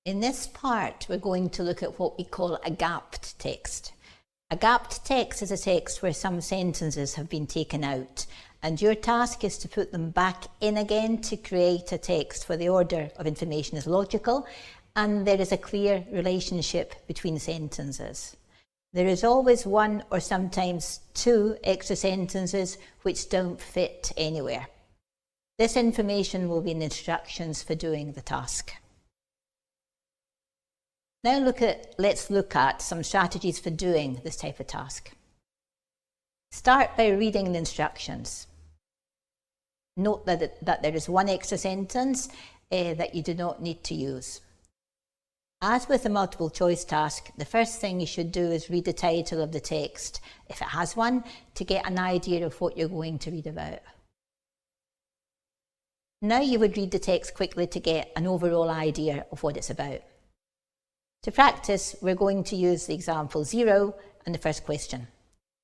In this part, we're going to look at what we call a gapped text. A gapped text is a text where some sentences have been taken out, and your task is to put them back in again to create a text where the order of information is logical and there is a clear relationship between sentences. There is always one or sometimes two extra sentences which don't fit anywhere. This information will be in the instructions for doing the task. Now let's look at some strategies for doing this type of task. Start by reading the instructions. Note that there is one extra sentence that you do not need to use. As with the multiple choice task, the first thing you should do is read the title of the text, if it has one, to get an idea of what you're going to read about. Now you would read the text quickly to get an overall idea of what it's about. To practice, we're going to use the example 0 and the first question,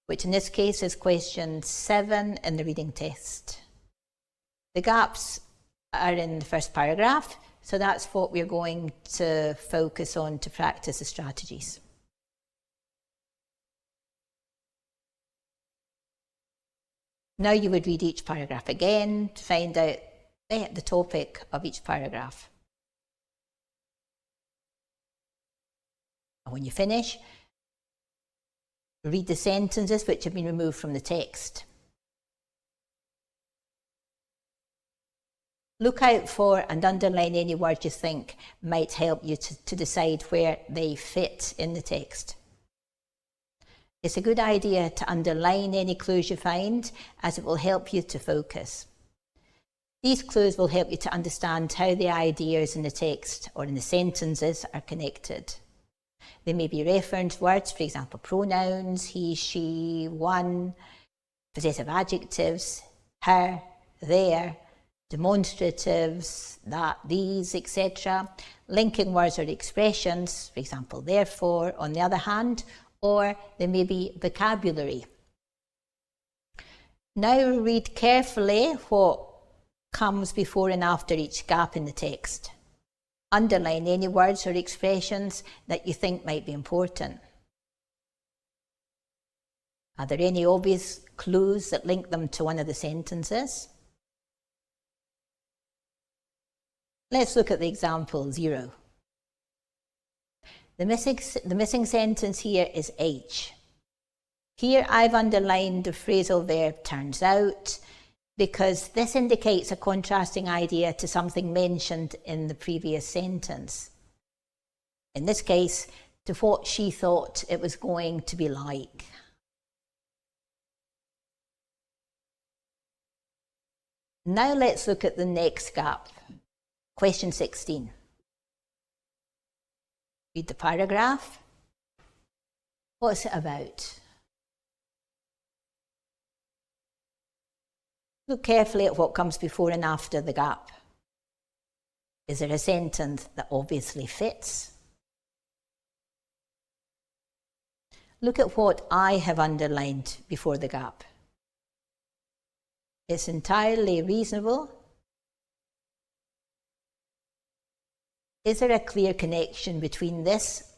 which in this case is question 7 in the reading test. The gaps are in the first paragraph, so that's what we're going to focus on to practice the strategies. Now you would read each paragraph again to find out the topic of each paragraph. And when you finish, read the sentences which have been removed from the text. Look out for and underline any words you think might help you to decide where they fit in the text. It's a good idea to underline any clues you find, as it will help you to focus. These clues will help you to understand how the ideas in the text or in the sentences are connected. They may be reference words, for example, pronouns, he, she, one, possessive adjectives, her, their, demonstratives, that, these, etc. Linking words or expressions, for example, therefore, on the other hand, or they may be vocabulary. Now read carefully what comes before and after each gap in the text. Underline any words or expressions that you think might be important. Are there any obvious clues that link them to one of the sentences? Let's look at the example 0. The missing sentence here is H. Here I've underlined the phrasal verb turns out because this indicates a contrasting idea to something mentioned in the previous sentence. In this case, to what she thought it was going to be like. Now let's look at the next gap. Question 16. Read the paragraph. What's it about? Look carefully at what comes before and after the gap. Is there a sentence that obviously fits? Look at what I have underlined before the gap. It's entirely reasonable. Is there a clear connection between this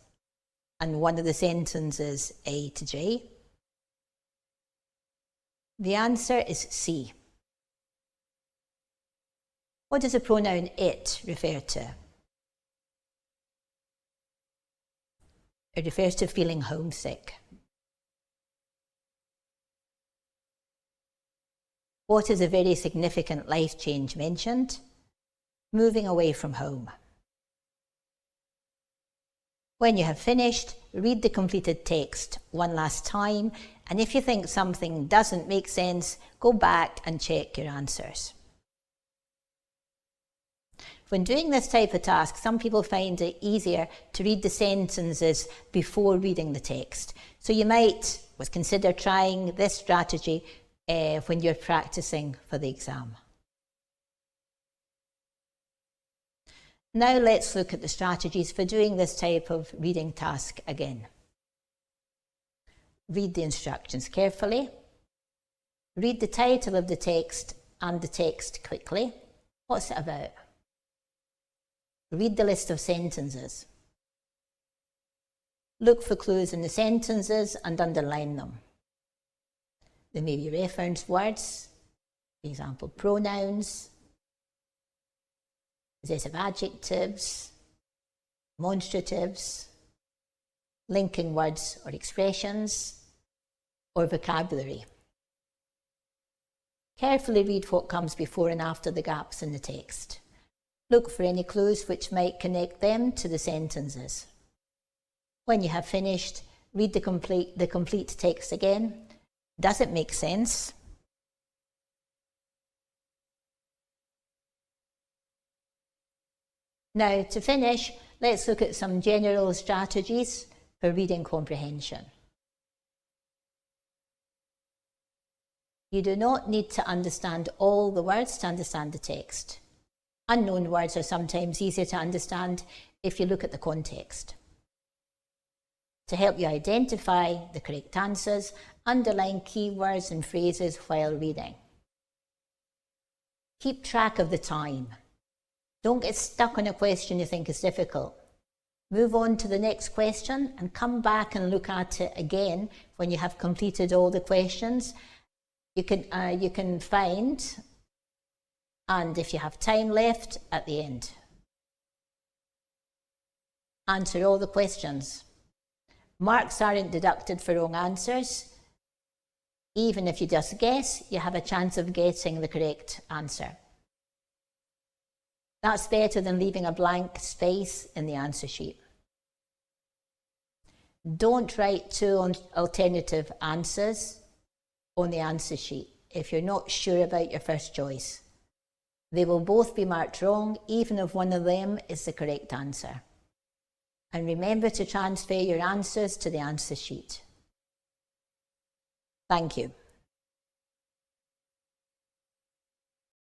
and one of the sentences A to J? The answer is C. What does the pronoun it refer to? It refers to feeling homesick. What is a very significant life change mentioned? Moving away from home. When you have finished, read the completed text one last time, and if you think something doesn't make sense, go back and check your answers. When doing this type of task, some people find it easier to read the sentences before reading the text. So you might consider trying this strategy when you're practicing for the exam. Now let's look at the strategies for doing this type of reading task again. Read the instructions carefully. Read the title of the text and the text quickly. What's it about? Read the list of sentences. Look for clues in the sentences and underline them. There may be reference words, for example, pronouns, possessive adjectives, demonstratives, linking words or expressions, or vocabulary. Carefully read what comes before and after the gaps in the text. Look for any clues which might connect them to the sentences. When you have finished, read the complete text again. Does it make sense? Now, to finish, let's look at some general strategies for reading comprehension. You do not need to understand all the words to understand the text. Unknown words are sometimes easier to understand if you look at the context. To help you identify the correct answers, underline key words and phrases while reading. Keep track of the time. Don't get stuck on a question you think is difficult. Move on to the next question and come back and look at it again when you have completed all the questions. You can find, and if you have time left, at the end. Answer all the questions. Marks aren't deducted for wrong answers. Even if you just guess, you have a chance of getting the correct answer. That's better than leaving a blank space in the answer sheet. Don't write two alternative answers on the answer sheet if you're not sure about your first choice. They will both be marked wrong, even if one of them is the correct answer. And remember to transfer your answers to the answer sheet. Thank you.